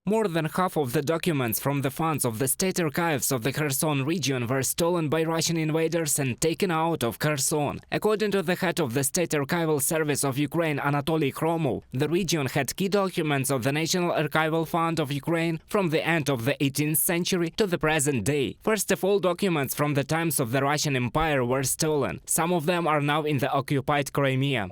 More than half of the documents from the funds of the state archives of the Kherson region were stolen by Russian invaders and taken out of Kherson. According to the head of the State Archival Service of Ukraine, Anatoly Kromov, the region had key documents of the National Archival Fund of Ukraine from the end of the 18th century to the present day. First of all, documents from the times of the Russian Empire were stolen. Some of them are now in the occupied Crimea.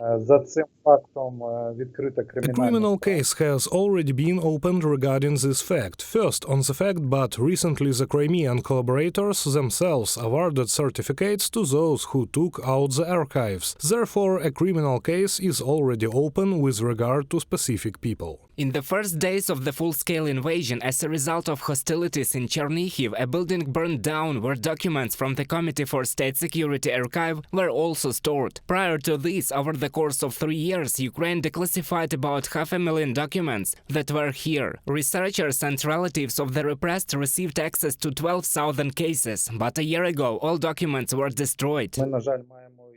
A criminal case has already been opened regarding this fact. First on the fact, but recently the Crimean collaborators themselves awarded certificates to those who took out the archives. Therefore, a criminal case is already open with regard to specific people. In the first days of the full-scale invasion, as a result of hostilities in Chernihiv, a building burned down where documents from the Committee for State Security Archive were also stored. Prior to this, over the course of 3 years, Ukraine declassified about 500,000 documents that were here. Researchers and relatives of the repressed received access to 12,000 cases, but a year ago all documents were destroyed.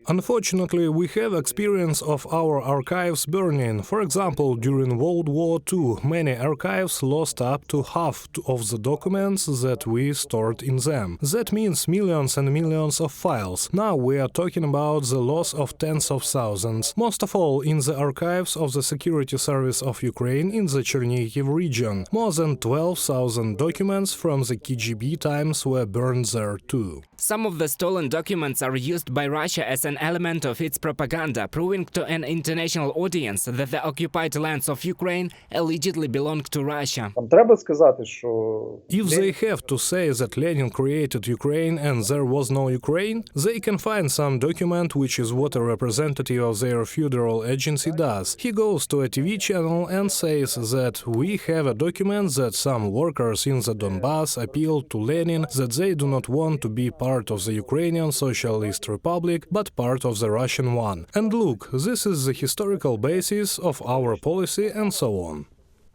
Unfortunately, we have experience of our archives burning. For example, during World War II, many archives lost up to half of the documents that we stored in them. That means millions and millions of files. Now we are talking about the loss of tens of thousands. Most of all in the archives of the Security Service of Ukraine in the Chernihiv region. More than 12,000 documents from the KGB times were burned there too. Some of the stolen documents are used by Russia as an element of its propaganda, proving to an international audience that the occupied lands of Ukraine allegedly belong to Russia. If they have to say that Lenin created Ukraine and there was no Ukraine, they can find some document, which is what a representative of their federal agency does. He goes to a TV channel and says that we have a document that some workers in the Donbass appealed to Lenin that they do not want to be part of the Ukrainian Socialist Republic, but part of the Russian one. And look, this is the historical basis of our policy and so on.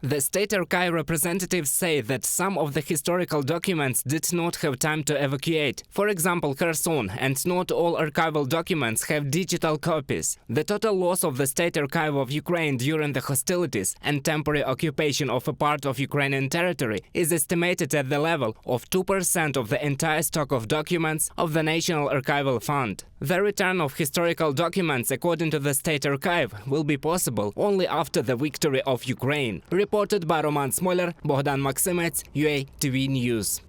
The State Archive representatives say that some of the historical documents did not have time to evacuate. For example, Kherson, and not all archival documents have digital copies. The total loss of the State Archive of Ukraine during the hostilities and temporary occupation of a part of Ukrainian territory is estimated at the level of 2% of the entire stock of documents of the National Archival Fund. The return of historical documents, according to the State Archive, will be possible only after the victory of Ukraine. Reported by Roman Smoler, Bogdan Maksimets, UATV News.